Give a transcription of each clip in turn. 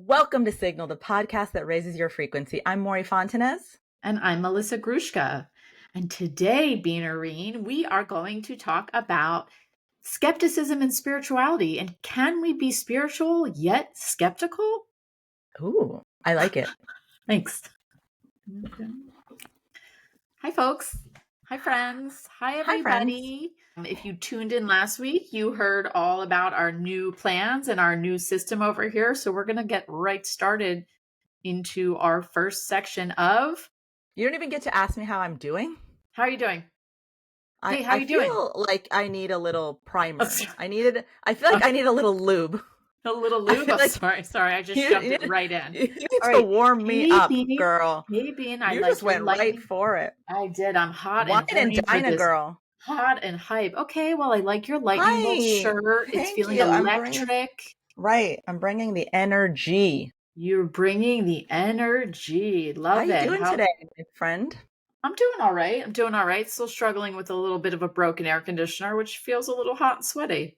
Welcome to Signal, the podcast that raises your frequency. I'm Mory Fontanez. And I'm Melissa Grushka. And today, Beanerine, we are going to talk about skepticism and spirituality. And can we be spiritual yet skeptical? Ooh, I like it. Thanks. Hi, folks. Hi, friends. Hi, everybody. If you tuned in last week, you heard all about our new plans and our new system over here. So we're going to get right started into our first section of... You don't even get to ask me how I'm doing. How are you doing? Hey, how are you doing? I feel like I need a little primer. I feel like I need a little lube. A little lube? Sorry. I just jumped it right in. You need to warm me up, girl. Hey, Bean. You just went right for it. I did. I'm hot and Dina, girl. Hot and hype. Okay, well, I like your lightning bolt shirt. It's feeling electric. Right. I'm bringing the energy. You're bringing the energy. Love it. How are you doing today, my friend? I'm doing all right. Still struggling with a little bit of a broken air conditioner, which feels a little hot and sweaty.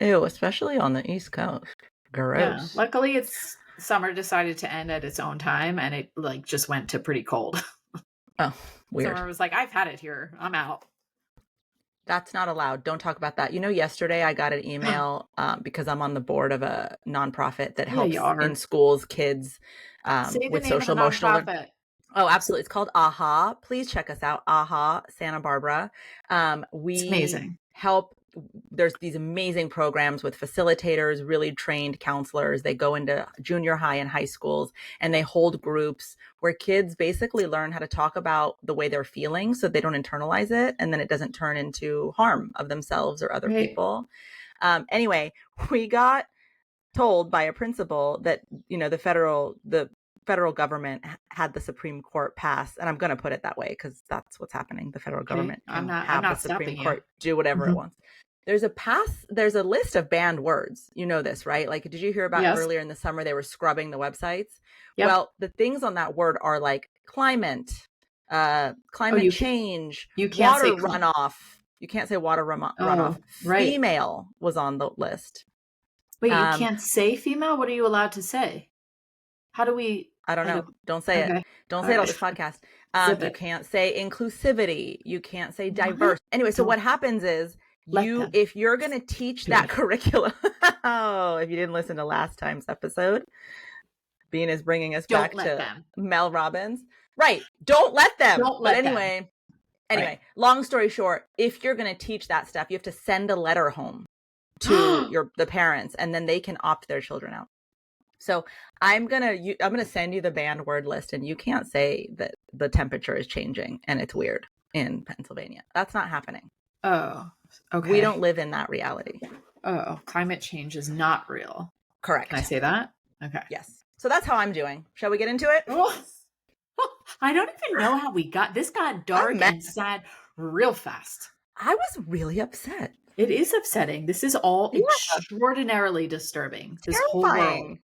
Ew, especially on the East Coast. Gross. Yeah. Luckily, it's summer decided to end at its own time, and it just went to pretty cold. Oh, weird. Summer was like, I've had it here. I'm out. That's not allowed. Don't talk about that. Yesterday I got an email because I'm on the board of a nonprofit that helps in schools, kids with social emotional. Oh, absolutely. It's called AHA. Please check us out. AHA, Santa Barbara. It's amazing. Help. There's these amazing programs with facilitators, really trained counselors. They go into junior high and high schools and they hold groups where kids basically learn how to talk about the way they're feeling so they don't internalize it and then it doesn't turn into harm of themselves or other people. Anyway, we got told by a principal that, the federal government had the Supreme Court pass, and I'm going to put it that way because that's what's happening. The federal government can have the Supreme Court do whatever it wants. There's a list of banned words. You know this, right? Like, did you hear about earlier in the summer, they were scrubbing the websites? Yep. Well, the things on that word are like climate change, you can't water runoff. You can't say water runoff. Right. Female was on the list. Wait, you can't say female? What are you allowed to say? How do we... I don't know. Don't say it. Don't say it on this podcast. You can't say inclusivity. You can't say diverse. Anyway, so what happens is if you're going to teach that curriculum, if you didn't listen to last time's episode, Bean is bringing us back to Mel Robbins. Right. Don't let them. Anyway, long story short, if you're going to teach that stuff, you have to send a letter home to the parents, and then they can opt their children out. So I'm gonna send you the banned word list, and you can't say that the temperature is changing and it's weird in Pennsylvania. That's not happening. Oh, okay. We don't live in that reality. Oh, climate change is not real. Correct. Can I say that? Okay. Yes. So that's how I'm doing. Shall we get into it? I don't even know how we got dark and sad real fast. I was really upset. It is upsetting. This is all extraordinarily disturbing. This whole world.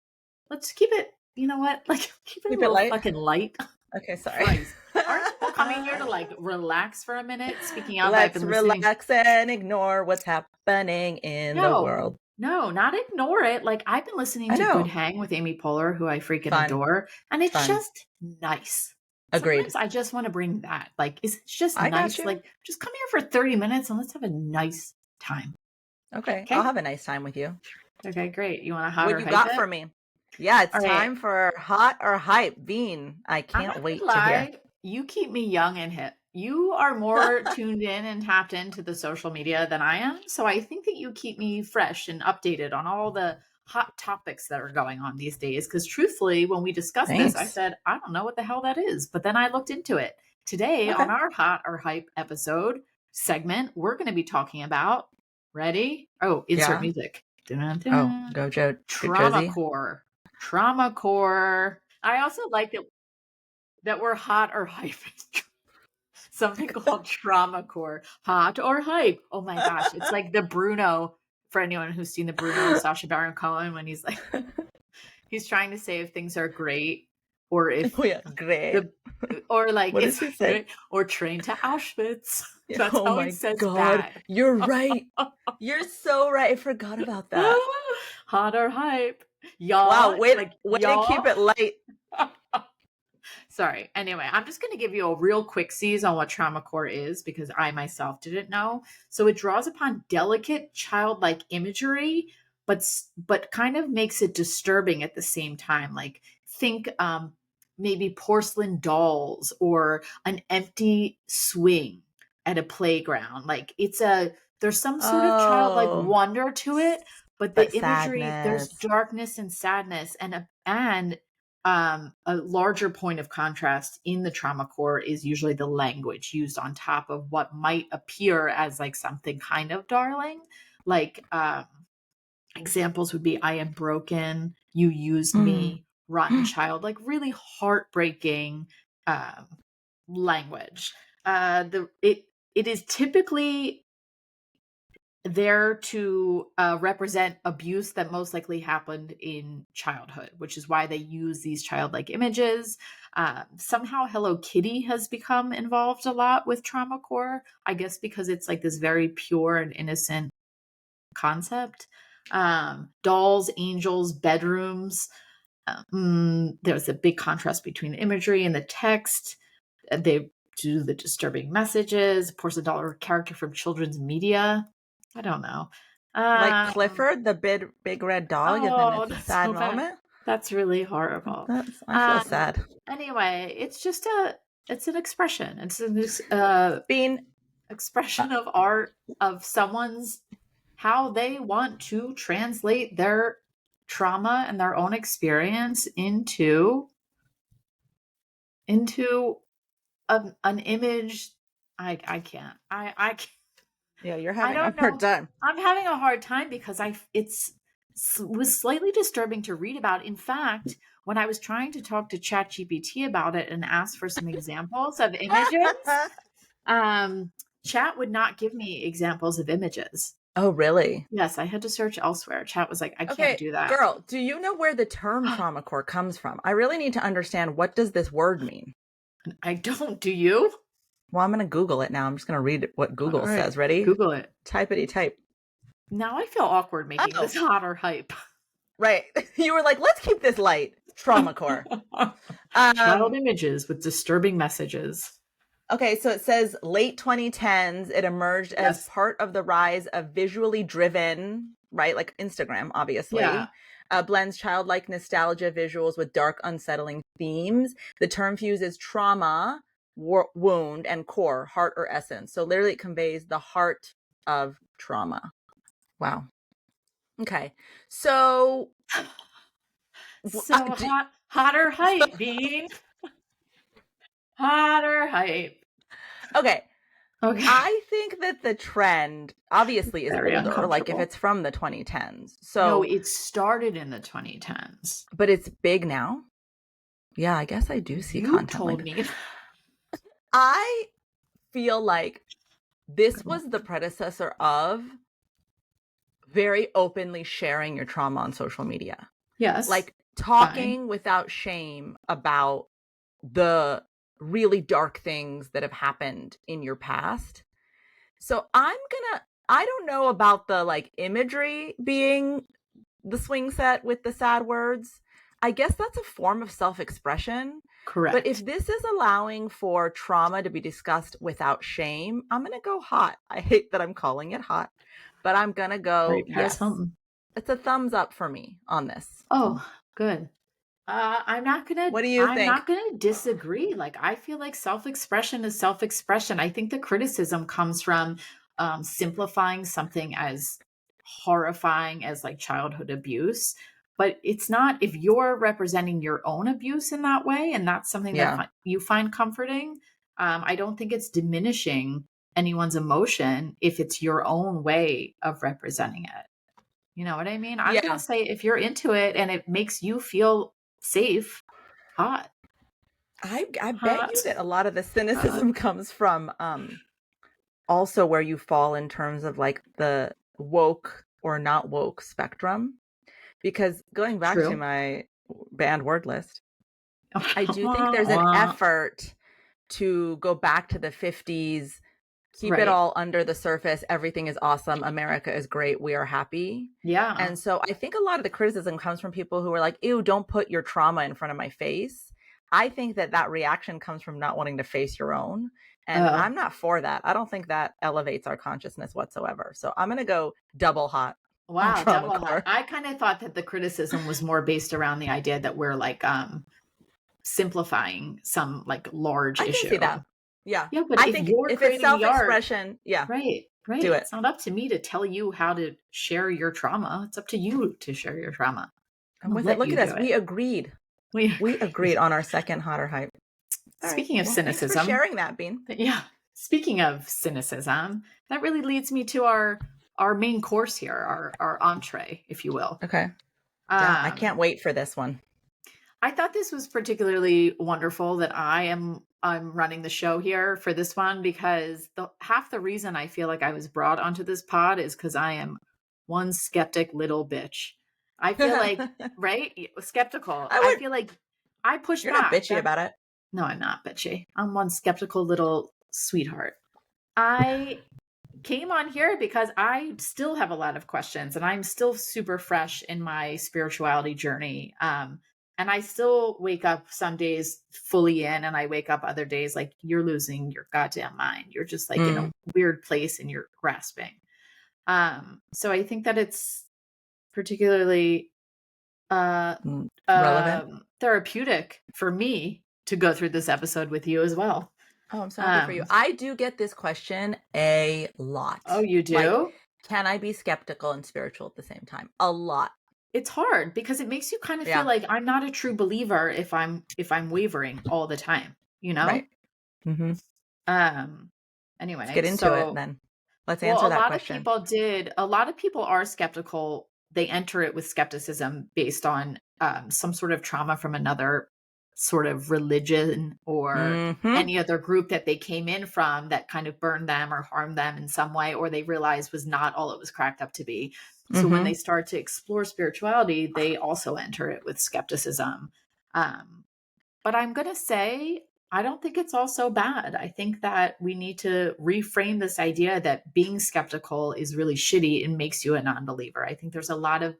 Let's keep it, you know what? Keep it a little fucking light. Okay, sorry. Aren't people coming here to relax for a minute? Speaking out, let's relax and ignore what's happening in the world. No, not ignore it. I've been listening to Good Hang with Amy Poehler, who I freaking adore, and it's just nice. Agreed. Sometimes I just want to bring that. It's just nice. Just come here for 30 minutes and let's have a nice time. Okay. I'll have a nice time with you. Okay, great. You want to hot or hype? What you got for me? Yeah, it's time for hot or hype. Bean, I can't wait to hear. You keep me young and hip. You are more tuned in and tapped into the social media than I am. So I think that you keep me fresh and updated on all the hot topics that are going on these days. Because truthfully, when we discussed this, I said, I don't know what the hell that is. But then I looked into it. Today on our hot or hype episode segment, we're going to be talking about, ready? Oh, insert music. Dun-dun-dun. Oh, go Joe. Trauma core. I also like that we're hot or hype. Something called trauma core. Hot or hype. Oh my gosh. It's like the Bruno, for anyone who's seen the Bruno and Sacha Baron Cohen, when he's he's trying to say if things are great or if great. Or what does he say? Or train to Auschwitz. That's how he says bad. You're right. You're so right. I forgot about that. Hot or hype. y'all, Wow, way like way to y'all. keep it light. Sorry. Anyway, I'm just going to give you a real quick seize on what trauma core is because I myself didn't know. So it draws upon delicate childlike imagery, but kind of makes it disturbing at the same time. Like think maybe porcelain dolls or an empty swing at a playground. Like there's some sort of childlike Oh, wonder to it, but but the imagery, there's sadness. darkness and sadness and a larger point of contrast in the trauma core is usually the language used on top of what might appear as like something kind of darling. Like examples would be I am broken, you used Mm. me, rotten child, like really heartbreaking um, language. It is typically there to represent abuse that most likely happened in childhood, which is why they use these childlike images. Somehow Hello Kitty has become involved a lot with trauma core, I guess because it's like this very pure and innocent concept. Dolls, angels, bedrooms. There's a big contrast between the imagery and the text. They do the disturbing messages, porcelain dollar character from children's media. I don't know. Like Um, Clifford, the big red dog, and then oh, it's a that's sad so bad. moment. That's really horrible. I feel Um, sad. anyway, it's an expression. It's an Being expression of art of someone's how they want to translate their trauma and their own experience into an image. I can't. I can't. yeah, you're I having a don't hard know. time. I'm having a hard time because it's was slightly disturbing to read about. In fact, when I was trying to talk to ChatGPT about it and ask for some examples of images, um, Chat would not give me examples of images. Oh, really? Yes, I had to search elsewhere. Chat was like, I can't Okay, do that. girl, do you know where the term trauma core comes from? I really need to understand, what does this word mean? I don't. Do you? Well, I'm going to Google it now. I'm just going to read what All Google right, says. Ready? Google it. Typity type. Now I feel awkward making this Oh, hotter hype. right. You were like, let's keep this light. Trauma core. Child Um, images with disturbing messages. okay, so it says late 2010s, it emerged as Yes. part of the rise of visually driven, right? Like Instagram, Yeah. obviously. Blends childlike nostalgia visuals with dark, unsettling themes. The term fuses trauma, wound, and core, heart or essence. So literally it conveys the heart of trauma. Wow. Okay. So, So hotter hype, Bean. Hotter hype. okay. Okay. I think that the trend obviously is Very older, like if uncomfortable. it's from the 2010s. No, So, it started in the 2010s. but it's big now. Yeah, I guess I do see You content like told this. me. I feel like this was the predecessor of very openly sharing your trauma on social media. Yes. Like Fine. talking without shame about the really dark things that have happened in your past. So I don't know about the like imagery being the swing set with the sad words. I guess that's a form of self-expression. But Correct. if this is allowing for trauma to be discussed without shame, I'm going to go hot. I hate that I'm calling it hot, but I'm going to go Right, Paris yes. Hilton. It's a thumbs up for me on this. Oh, good. I'm not gonna What do you I'm think? not gonna disagree. Like I feel like self-expression is self-expression. I think the criticism comes from simplifying something as horrifying as like childhood abuse. But it's not if you're representing your own abuse in that way, and that's something that Yeah. you find comforting. I don't think it's diminishing anyone's emotion if it's your own way of representing it. You know what I mean? I'm gonna Yeah. say if you're into it and it makes you feel safe, hot, I bet you hot, that a lot of the hot. cynicism comes from also where you fall in terms of like the woke or not woke spectrum. Because going back to True. my banned word list, I do think there's an effort to go back to the 50s keep it Right. all under the surface. Everything is awesome. America is great. We are happy. Yeah. And so I think a lot of the criticism comes from people who are like, ew, don't put your trauma in front of my face. I think that reaction comes from not wanting to face your own. And Oh, I'm not for that. I don't think that elevates our consciousness whatsoever. So I'm going to go double hot on wow, trauma double hot. core. I kind of thought that the criticism was more based around the idea that we're like simplifying some like large I can issue. see that. Yeah. Yeah, but I if think you're if it's creating the art, self-expression, yeah, right, right. do it. It's not up to me to tell you how to share your trauma. It's up to you to share your trauma. I'm I'm gonna with it. let Look you at do us. it. We agreed. We We agree. agreed on our second hotter hype. All right. Speaking of Well, thanks for cynicism, sharing that, Bean. yeah. Speaking of cynicism, that really leads me to our main course here, our entree, if you will. Okay. Yeah, I Um, can't wait for this one. I thought this was particularly wonderful that I'm running the show here for this one because the half the reason I feel like I was brought onto this pod is because I am one skeptic little bitch. I feel like, I right? Skeptical. I would. feel like I push You're not back. bitchy about it. No, I'm not bitchy. I'm one skeptical little sweetheart. I came on here because I still have a lot of questions and I'm still super fresh in my spirituality journey. And I still wake up some days fully in, and I wake up other days like you're losing your goddamn mind. You're just like in a Mm, weird place and you're grasping. So I think that it's particularly uh, relevant. therapeutic for me to go through this episode with you as well. Oh, I'm so happy for you. Um, I do get this question a oh, lot. you Like, do? can I be skeptical and spiritual at the same time? A lot. It's hard because it makes you kind of feel Yeah, like I'm not a true believer if I'm wavering all the time, you know? right. Hmm. Um Let's anyway, get into it so then. Let's well answer a that lot of question. people did a lot of people are skeptical. They enter it with skepticism based on some sort of trauma from another sort of religion or Hmm. any other group that they came in from that kind of burned them or harmed them in some way, or they realized was not all it was cracked up to be. So when they Hmm. start to explore spirituality, they also enter it with skepticism. Um, but I'm going to say, I don't think it's all so bad. I think that we need to reframe this idea that being skeptical is really shitty and makes you a non believer. I think there's a lot of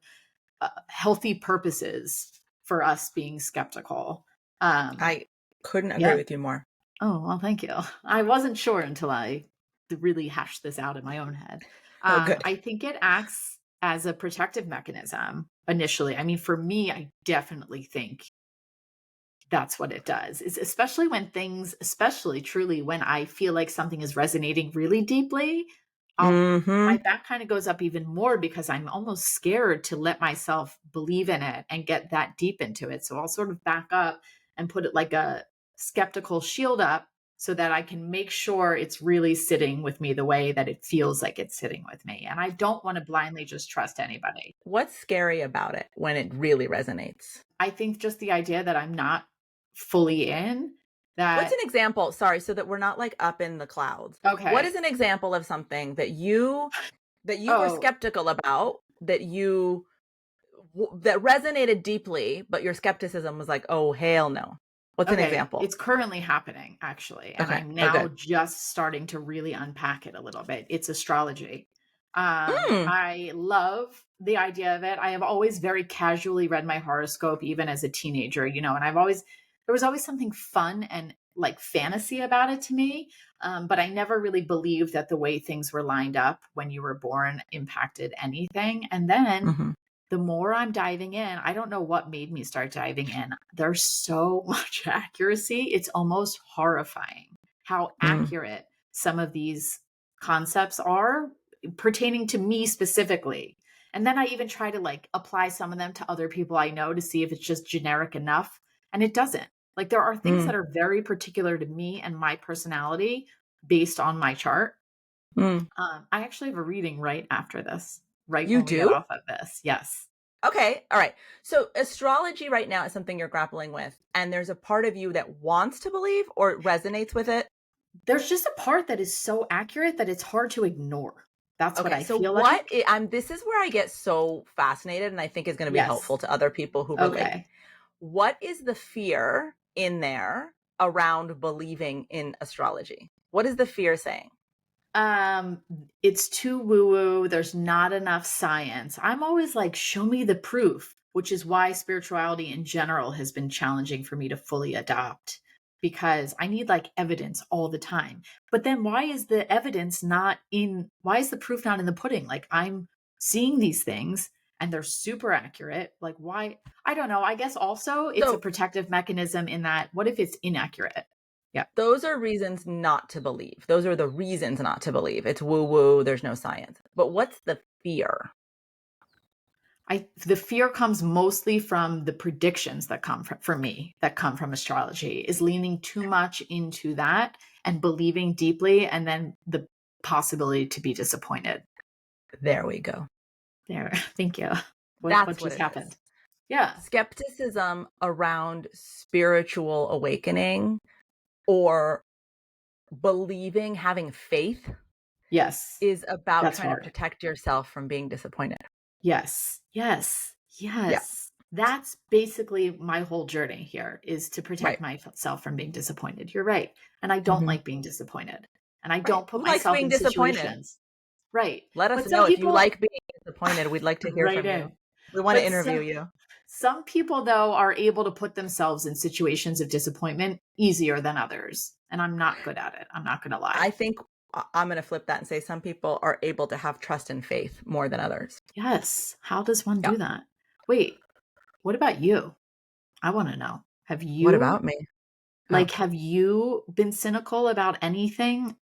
healthy purposes for us being skeptical. Um, I couldn't agree yeah. with you more. Oh, well, thank you. I wasn't sure until I really hashed this out in my own head. Oh, good. I think it acts as a protective mechanism initially. I mean, for me, I definitely think that's what it does. Is especially when things, especially truly when I feel like something is resonating really deeply, I'll my Hmm. back kind of goes up even more because I'm almost scared to let myself believe in it and get that deep into it. So I'll sort of back up and put it like a skeptical shield up so that I can make sure it's really sitting with me the way that it feels like it's sitting with me. And I don't want to blindly just trust anybody. What's scary about it when it really resonates? I think just the idea that I'm not fully in What's that. an example? Sorry, so that we're not like up in the clouds. What Okay. is an example of something that you were Oh, skeptical about that resonated deeply, but your skepticism was like, "Oh, hell no." What's an okay. example? It's currently happening, actually. And Okay. I'm Oh, now good. just starting to really unpack it a little bit. It's astrology. Mm. I love the idea of it. I have always very casually read my horoscope, even as a teenager, and there was always something fun and like fantasy about it to me. But I never really believed that the way things were lined up when you were born impacted anything. And then Hmm. the more I'm diving in, I don't know what made me start diving in. There's so much accuracy. It's almost horrifying how Mm. accurate some of these concepts are pertaining to me specifically. And then I even try to like apply some of them to other people I know to see if it's just generic enough. And it doesn't. Like there are things Mm. that are very particular to me and my personality based on my chart. Mm. I actually have a reading right after this, right You when we get do? off of this. Yes. Okay. All right. So astrology right now is something you're grappling with, and there's a part of you that wants to believe or resonates with it. There's just a part that is so accurate that it's hard to ignore. That's what Okay, I so feel like. this is where I get so fascinated and I think is going to be Yes. helpful to other people who relate. Okay. What is the fear in there around believing in astrology? What is the fear saying? Um, it's too woo-woo. There's not enough science. I'm always like, show me the proof, which is why spirituality in general has been challenging for me to fully adopt because I need like evidence all the time. But then why is the evidence not in, why is the proof not in the pudding? Like I'm seeing these things and they're super accurate. Like why? I don't know. I guess also it's a So protective mechanism in that what if it's inaccurate? Yeah. those are reasons not to believe. Those are the reasons not to believe. It's woo woo, there's no science. But what's the fear? The fear comes mostly from the predictions that come from, for me, that come from astrology, is leaning too much into that and believing deeply, and then the possibility to be disappointed. There we go. There, thank you. What That's what just it is. happened? Yeah. Skepticism around spiritual awakening or believing, having faith Yes, is about that's trying to hard. protect yourself from being disappointed. Yes, yes, Yeah, yes. That's basically my whole journey here is to protect right. myself from being disappointed. You're right. And I don't Hmm. like being disappointed. And I Right. don't put Who likes myself being in disappointed? situations. Right. Let us But some know if you people like being disappointed. We'd like to hear right from you. in. We want to But interview you. some people though are able to put themselves in situations of disappointment easier than others. And I'm not good at it. I'm not going to lie. I think I'm going to flip that and say some people are able to have trust and faith more than others. Yes. How does one Yeah. do that? Wait, what about you? I want to know. What about me? Oh, Have you been cynical about anything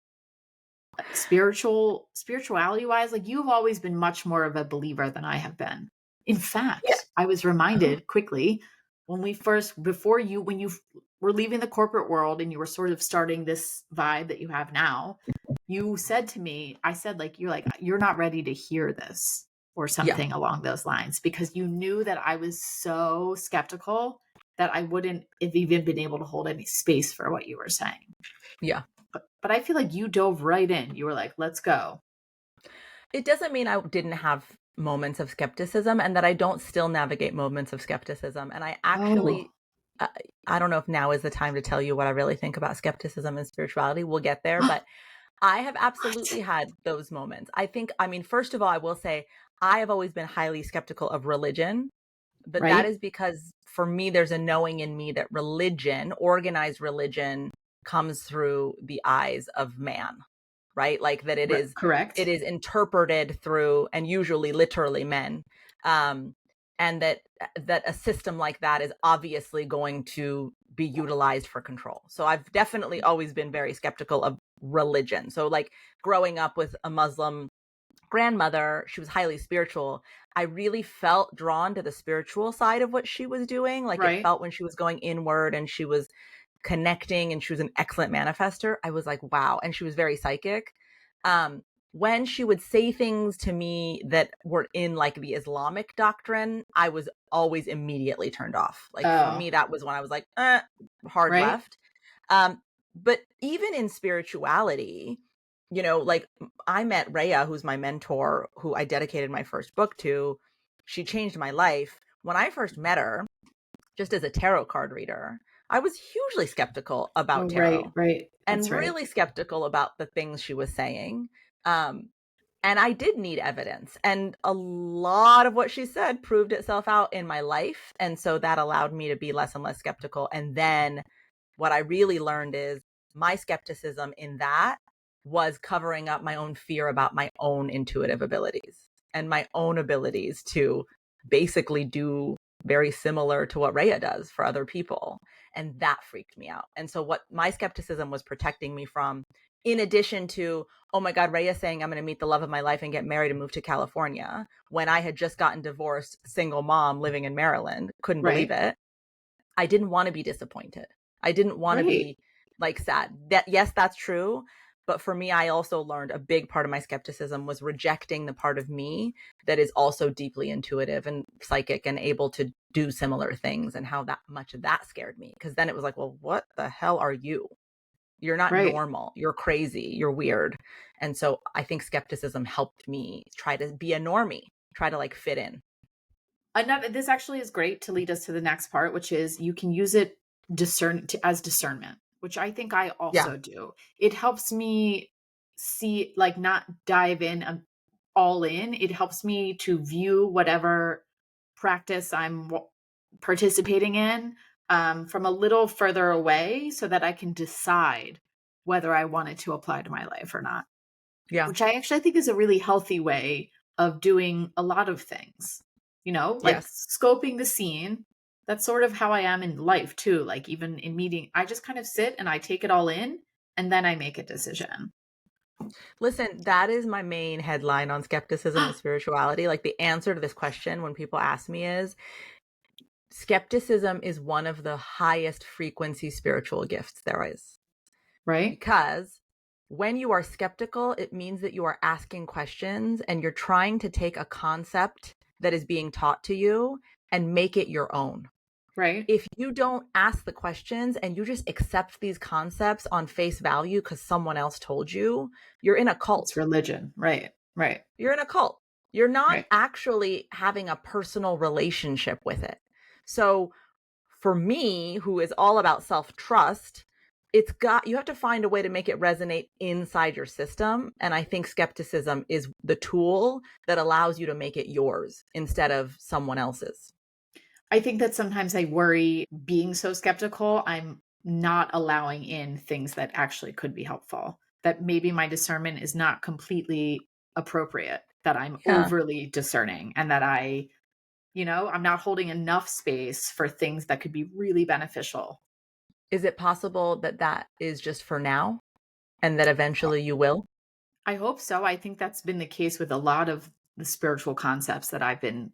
spirituality wise? Like you've always been much more of a believer than I have been. In yeah. fact, I was reminded quickly when we first before you when you were leaving the corporate world and you were sort of starting this vibe that you have now, you said to me, I said like you're not ready to hear this or Yeah. something along those lines because you knew that I was so skeptical that I wouldn't have even been able to hold any space for what you were saying. Yeah. But I feel like you dove right in. You were like, "Let's go." It doesn't mean I didn't have moments of skepticism and that I don't still navigate moments of skepticism. And I Oh, actually, uh, I don't know if now is the time to tell you what I really think about skepticism and spirituality. We'll get there, but I have what? absolutely had those moments. I think, I mean, first of all, I will say I have always been highly skeptical of religion, but that Right? is because for me, there's a knowing in me that religion, organized religion, comes through the eyes of man, right? Like that it Correct. is interpreted through and usually literally men. Um, and that a system like that is obviously going to be utilized for control. So I've definitely always been very skeptical of religion. So like growing up with a Muslim grandmother, she was highly spiritual. I really felt drawn to the spiritual side of what she was doing. Like it Right. felt when she was going inward and she was connecting and she was an excellent manifester. I was like, wow. And she was very psychic. Um, when she would say things to me that were in like the Islamic doctrine, I was always immediately turned off. Like for Oh, me, that was when I was like, hard right? left. But even in spirituality, like I met Rhea, who's my mentor, who I dedicated my first book to. She changed my life. When I first met her, just as a tarot card reader, I was hugely skeptical Oh, about right, tarot right. and That's right. really skeptical about the things she was saying. Um, and I did need evidence. And a lot of what she said proved itself out in my life. And so that allowed me to be less and less skeptical. And then what I really learned is my skepticism in that was covering up my own fear about my own intuitive abilities and my own abilities to basically do very similar to what Rhea does for other people. And that freaked me out. And so, what my skepticism was protecting me from, in addition to, oh my God, Rhea's saying I'm going to meet the love of my life and get married and move to California, when I had just gotten divorced, single mom living in Maryland, couldn't believe Right. it. I didn't want to be disappointed. I didn't want to Right. be like sad. That yes, that's true. But for me, I also learned a big part of my skepticism was rejecting the part of me that is also deeply intuitive and psychic and able to do similar things and how that much of that scared me. Because then it was like, well, what the hell are you? You're not Right. normal. You're crazy. You're weird. And so I think skepticism helped me try to be a normie, try to like fit in. Another this actually is great to lead us to the next part, which is you can use it as discernment, which I think I Yeah. also do. It helps me see, like, not dive in all in. It helps me to view whatever practice I'm participating in from a little further away so that I can decide whether I want it to apply to my life or not, Yeah. which I actually think is a really healthy way of doing a lot of things, like Yes. scoping the scene. That's sort of how I am in life too. Like even in meeting, I just kind of sit and I take it all in and then I make a decision. Listen, that is my main headline on skepticism and spirituality. Like the answer to this question when people ask me is skepticism is one of the highest frequency spiritual gifts there is. Right? Because when you are skeptical, it means that you are asking questions and you're trying to take a concept that is being taught to you and make it your own. Right? If you don't ask the questions and you just accept these concepts on face value because someone else told you, you're in a It's cult. religion. Right. Right. You're in a cult. You're not Right. actually having a personal relationship with it. So for me, who is all about self-trust, you have to find a way to make it resonate inside your system. And I think skepticism is the tool that allows you to make it yours instead of someone else's. I think that sometimes I worry being so skeptical, I'm not allowing in things that actually could be helpful, that maybe my discernment is not completely appropriate, that I'm Yeah. overly discerning and that I'm not holding enough space for things that could be really beneficial. Is it possible that that is just for now and that eventually you will? I hope so. I think that's been the case with a lot of the spiritual concepts that I've been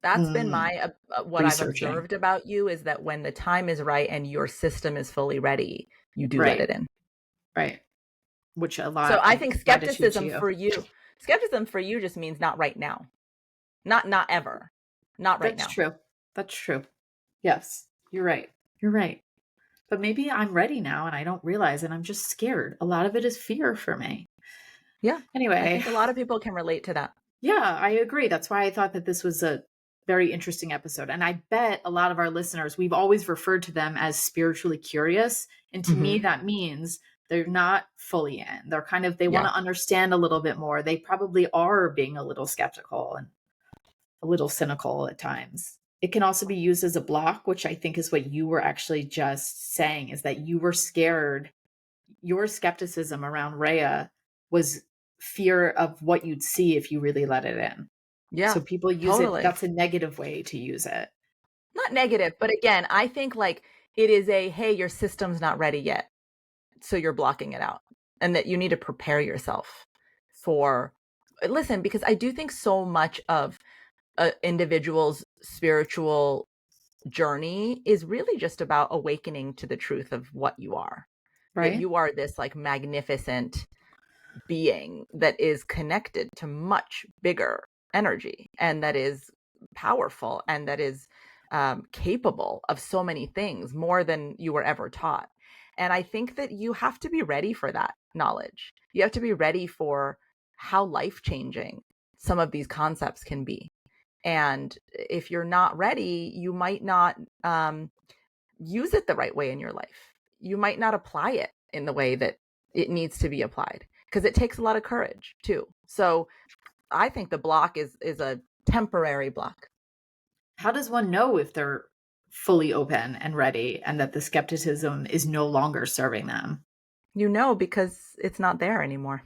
That's been mm, my what I've researching. observed about you is that when the time is right and your system is fully ready, you do let Right. it in. Right. Which a So lot I of think gratitude to you. skepticism for you just means not right now. Not ever. Not right That's now. true. That's true. Yes, you're right. You're right. But maybe I'm ready now and I don't realize and I'm just scared. A lot of it is fear for me. Yeah. I Anyway, think a lot of people can relate to that. yeah, I agree. That's why I thought that this was a very interesting episode. And I bet a lot of our listeners, we've always referred to them as spiritually curious. And to me, Mhm. that means they're not fully in. They want Yeah. to understand a little bit more. They probably are being a little skeptical and a little cynical at times. It can also be used as a block, which I think is what you were actually just saying, is that you were scared. Your skepticism around Rhea was fear of what you'd see if you really let it in. Yeah. So people use it, Totally. that's a negative way to use it. Not negative, but again, I think like it is a hey, your system's not ready yet. So you're blocking it out. And that you need to prepare yourself for listen, because I do think so much of an individual's spiritual journey is really just about awakening to the truth of what you are. That Right? you are this like magnificent being that is connected to much bigger energy and that is powerful and that is capable of so many things more than you were ever taught. And I think that you have to be ready for that knowledge. You have to be ready for how life changing some of these concepts can be. And if you're not ready, you might not use it the right way in your life. You might not apply it in the way that it needs to be applied because it takes a lot of courage too. So I think the block is a temporary block. How does one know if they're fully open and ready and that the skepticism is no longer serving them? You know, because it's not there anymore.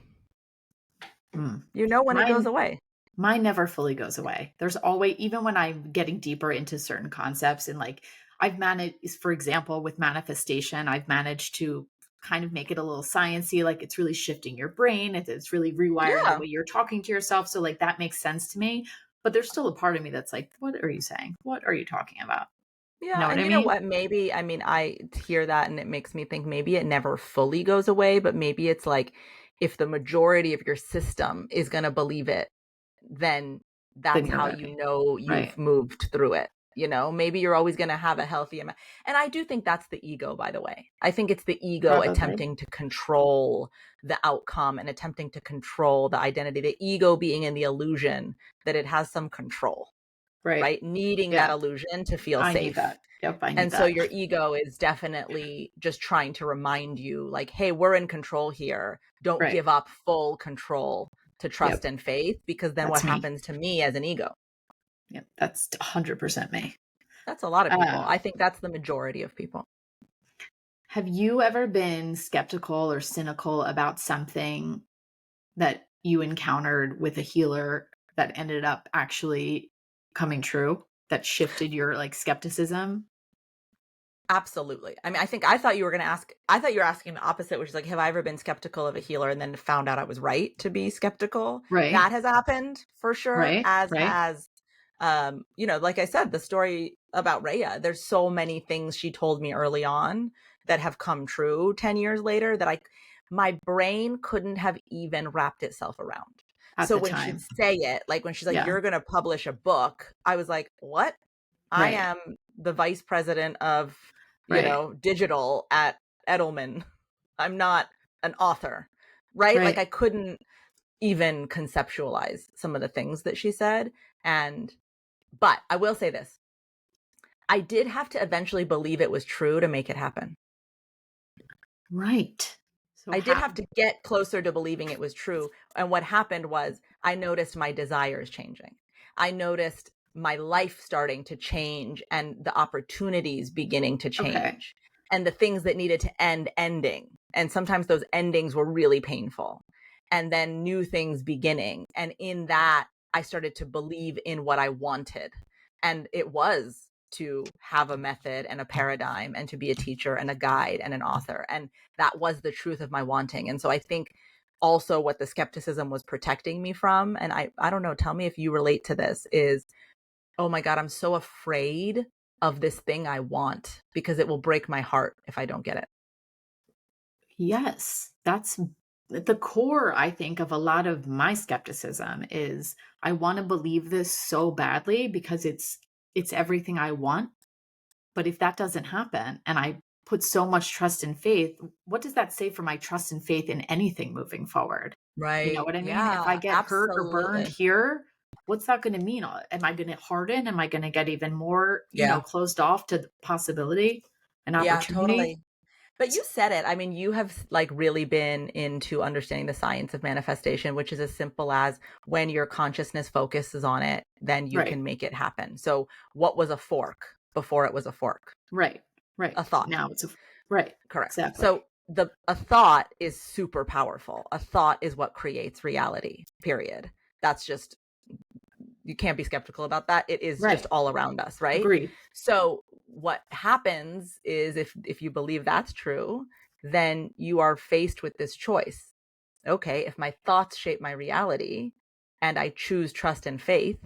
Hmm. You know when it goes Mine away. Mine never fully goes away. There's always, even when I'm getting deeper into certain concepts, and like I've managed, for example, with manifestation, I've managed to kind of make it a little sciencey, like it's really shifting your brain, it's really rewiring the Yeah. way you're talking to yourself. So like that makes sense to me. But there's still a part of me that's like, what are you saying? What are you talking about? You Yeah, know what and I you know mean? what? Maybe, I mean, I hear that and it makes me think maybe it never fully goes away, but maybe it's like if the majority of your system is going to believe it, then Then that's you're how you ready. know Right. you've moved through it. You know, maybe you're always going to have a healthy amount. And I do think that's the ego, by the way. I think it's the ego Probably. attempting to control the outcome and attempting to control the identity, the ego being in the illusion that it has some control. Right. right? Needing that Yeah. illusion to feel I need safe. that. Yep. I need And so that. your ego is definitely just trying to remind you, like, hey, we're in control here. Don't Right. give up full control to trust Yep. and faith, because then what That's me. happens to me as an ego? Yep. That's 100% me. That's a lot of people. Um, I think that's the majority of people. have you ever been skeptical or cynical about something that you encountered with a healer that ended up actually coming true, that shifted your like skepticism? Absolutely. I mean, I thought you were going to ask, I thought you were asking the opposite, which is like, have I ever been skeptical of a healer and then found out I was right to be skeptical? Right. That has happened for sure, Right. as Right. has, like I said, the story about Rhea. There's so many things she told me early on that have come true 10 years later that my brain couldn't have even wrapped itself around. At So the when she'd time. say it, like when she's like, Yeah. you're going to publish a book, I was like, what? I Right. am the vice president of Right. digital at Edelman. I'm not an author, right? Like Right. I couldn't even conceptualize some of the things that she said. But I will say this, I did have to eventually believe it was true to make it happen. Right. So I did how have to get closer to believing it was true. And what happened was I noticed my desires changing. I noticed my life starting to change and the opportunities beginning to okay. change and the things that needed to end ending. And sometimes those endings were really painful. And then new things beginning. And in that, I started to believe in what I wanted. And it was to have a method and a paradigm and to be a teacher and a guide and an author. And that was the truth of my wanting. And so I think also what the skepticism was protecting me from, and I don't know, tell me if you relate to this, is, oh my God, I'm so afraid of this thing I want because it will break my heart if I don't get it. Yes. That's the core, I think, of a lot of my skepticism is I want to believe this so badly because it's everything I want. But if that doesn't happen and I put so much trust and faith, what does that say for my trust and faith in anything moving forward? You know Right. what I mean? If I Yeah, get hurt or burned absolutely. here, what's that going to mean? Am I going to harden? Am I going to get even more, Yeah. closed off to the possibility and Yeah, opportunity? totally. But you said it. I mean, you have like really been into understanding the science of manifestation, which is as simple as when your consciousness focuses on it, then you Right. can make it happen. So, what was a fork before it was a fork? Right. Right. A thought. Now it's a right. Correct. Exactly. So, a thought is super powerful. A thought is what creates reality. Period. That's just, you can't be skeptical about that. It is just Right. all around us, right? Agreed. So what happens is if you believe that's true, then you are faced with this choice. Okay, if my thoughts shape my reality and I choose trust and faith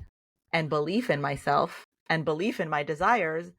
and belief in myself and belief in my desires,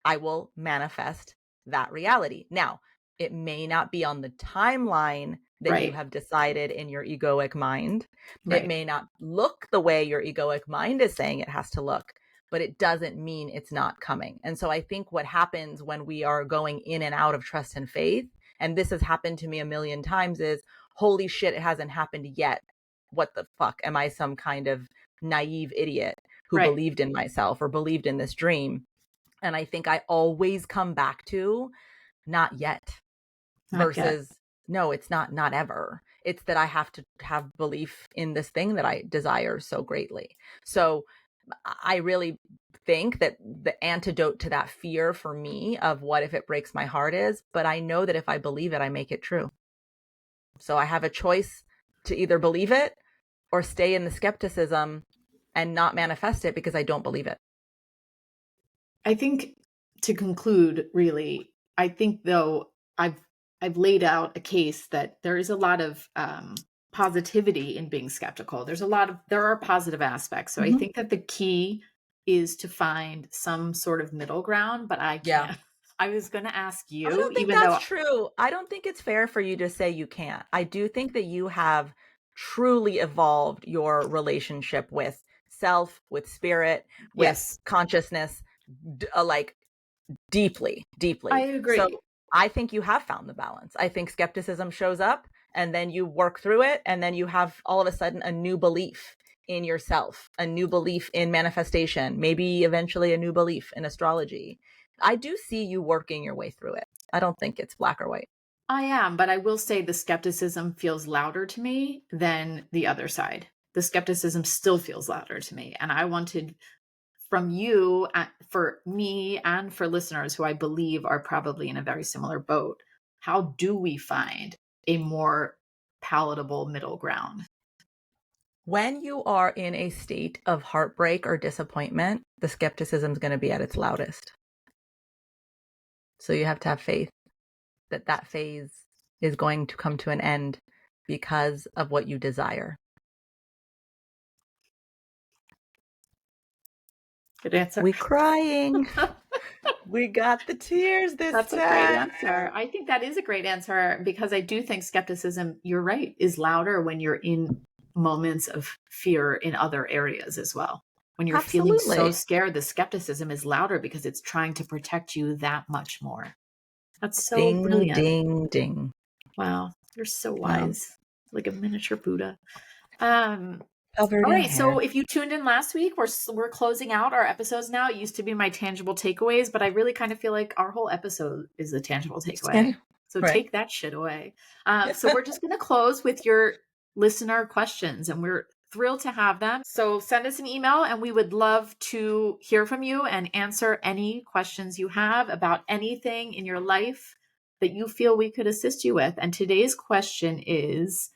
I will manifest that reality. Now, it may not be on the timeline that you Right. have decided in your egoic mind. It Right. may not look the way your egoic mind is saying it has to look, but it doesn't mean it's not coming. And so I think what happens when we are going in and out of trust and faith, and this has happened to me a million times, is holy shit, it hasn't happened yet. What the fuck? Am I some kind of naive idiot who Right. believed in myself or believed in this dream? And I think I always come back to not yet Not yet. versus no, it's not ever. It's that I have to have belief in this thing that I desire so greatly. So I really think that the antidote to that fear for me of what if it breaks my heart is, but I know that if I believe it, I make it true. So I have a choice to either believe it or stay in the skepticism and not manifest it because I don't believe it. I think to conclude, really, I think though I've laid out a case that there is a lot of positivity in being skeptical. There are positive aspects. So I Mhm. think that the key is to find some sort of middle ground. But I Yeah. can't. I was going to ask I you, don't think even that's though true. I don't think it's fair for you to say you can't. I do think that you have truly evolved your relationship with self, with spirit, with yes, consciousness, like deeply, I deeply. So agree. I think you have found the balance. I think skepticism shows up and then you work through it and then you have all of a sudden a new belief in yourself, a new belief in manifestation, maybe eventually a new belief in astrology. I do see you working your way through it. I don't think it's black or white. I am, but I will say the skepticism feels louder to me than the other side. The skepticism still feels louder to me. And I wanted from you, for me and for listeners who I believe are probably in a very similar boat, how do we find a more palatable middle ground? When you are in a state of heartbreak or disappointment, the skepticism is going to be at its loudest. So you have to have faith that that phase is going to come to an end because of what you desire. Good answer. We crying. We got the tears this That's time. a great answer. I think that is a great answer because I do think skepticism, you're right, is louder when you're in moments of fear in other areas as well. When you're feeling so scared, the skepticism is louder because it's trying to protect you that much more. That's so Ding, brilliant. ding, ding. Wow, you're so wise, like a miniature Buddha. All right, so if you tuned in last week, we're closing out our episodes now. It used to be my tangible takeaways, but I really kind of feel like our whole episode is a tangible takeaway. So take that shit away. So we're just going to close with your listener questions, and we're thrilled to have them. So send us an email, and we would love to hear from you and answer any questions you have about anything in your life that you feel we could assist you with. And today's question is,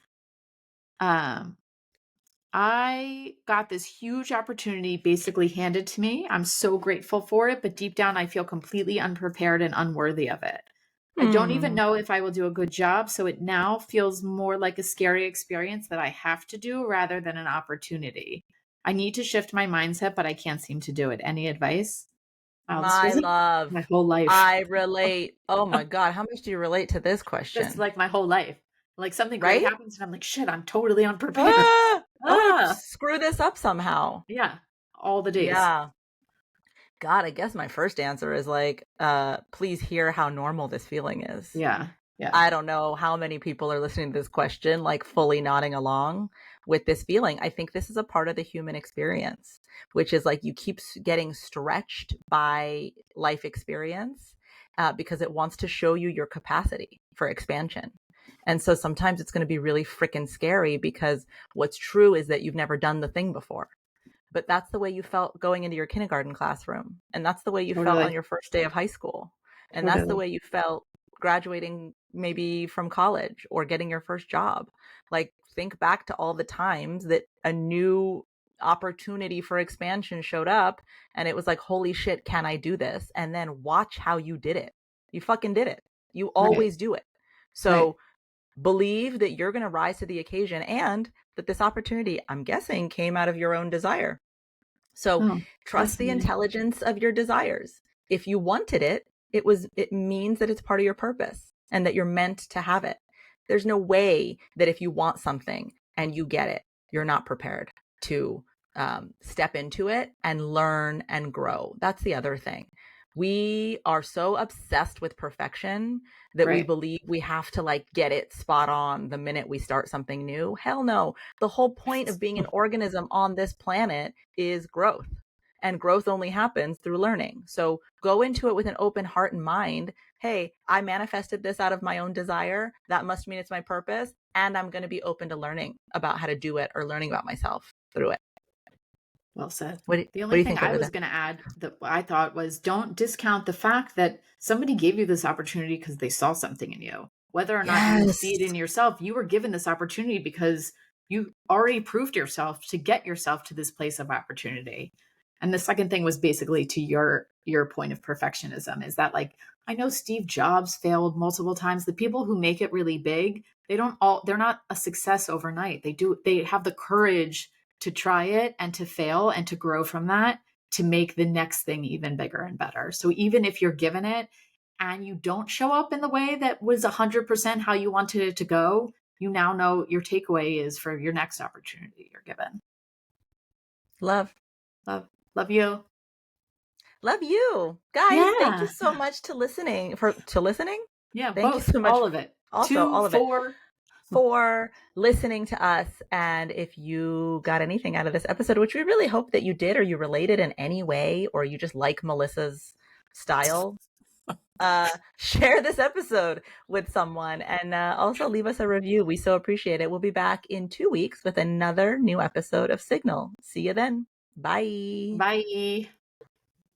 I got this huge opportunity basically handed to me. I'm so grateful for it, but deep down, I feel completely unprepared and unworthy of it. I don't even know if I will do a good job. So it now feels more like a scary experience that I have to do rather than an opportunity. I need to shift my mindset, but I can't seem to do it. Any advice? My love. My whole life. I relate. Oh my God. How much do you relate to this question? That's like my whole life. Like something great happens and I'm like, shit, I'm totally unprepared. Screw this up somehow. Yeah. All the days. Yeah. God, I guess my first answer is like, please hear how normal this feeling is. Yeah. Yeah. I don't know how many people are listening to this question, like fully nodding along with this feeling. I think this is a part of the human experience, which is like you keep getting stretched by life experience because it wants to show you your capacity for expansion. And so sometimes it's going to be really freaking scary because what's true is that you've never done the thing before. But that's the way you felt going into your kindergarten classroom. And that's the way you felt on your first day of high school. And that's the way you felt graduating maybe from college or getting your first job. Like think back to all the times that a new opportunity for expansion showed up and it was like, holy shit, can I do this? And then watch how you did it. You fucking did it. You always do it. So believe that you're going to rise to the occasion and that this opportunity, I'm guessing, came out of your own desire. So trust the intelligence of your desires. If you wanted it, it means that it's part of your purpose and that you're meant to have it. There's no way that if you want something and you get it, you're not prepared to step into it and learn and grow. That's the other thing. We are so obsessed with perfection that we believe we have to like get it spot on the minute we start something new. Hell no. The whole point of being an organism on this planet is growth. And growth only happens through learning. So go into it with an open heart and mind. Hey, I manifested this out of my own desire. That must mean it's my purpose. And I'm going to be open to learning about how to do it or learning about myself through it. Well said. The only thing I was going to add that I thought was don't discount the fact that somebody gave you this opportunity because they saw something in you. Whether or not you see it in yourself, you were given this opportunity because you already proved yourself to get yourself to this place of opportunity. And the second thing was basically to your point of perfectionism is that like, I know Steve Jobs failed multiple times. The people who make it really big, they're not a success overnight. They have the courage to try it and to fail and to grow from that to make the next thing even bigger and better. So even if you're given it and you don't show up in the way that was 100% how you wanted it to go, you now know your takeaway is for your next opportunity you're given. Love you. Love you. Guys, thank you so much to listening. Yeah, thank you so much. All of it. Also, all of it. for listening to us. And if you got anything out of this episode, which we really hope that you did, or you related in any way, or you just like Melissa's style, share this episode with someone, and also leave us a review. We so appreciate it. We'll be back in 2 weeks with another new episode of Signal. See you then. Bye. Bye.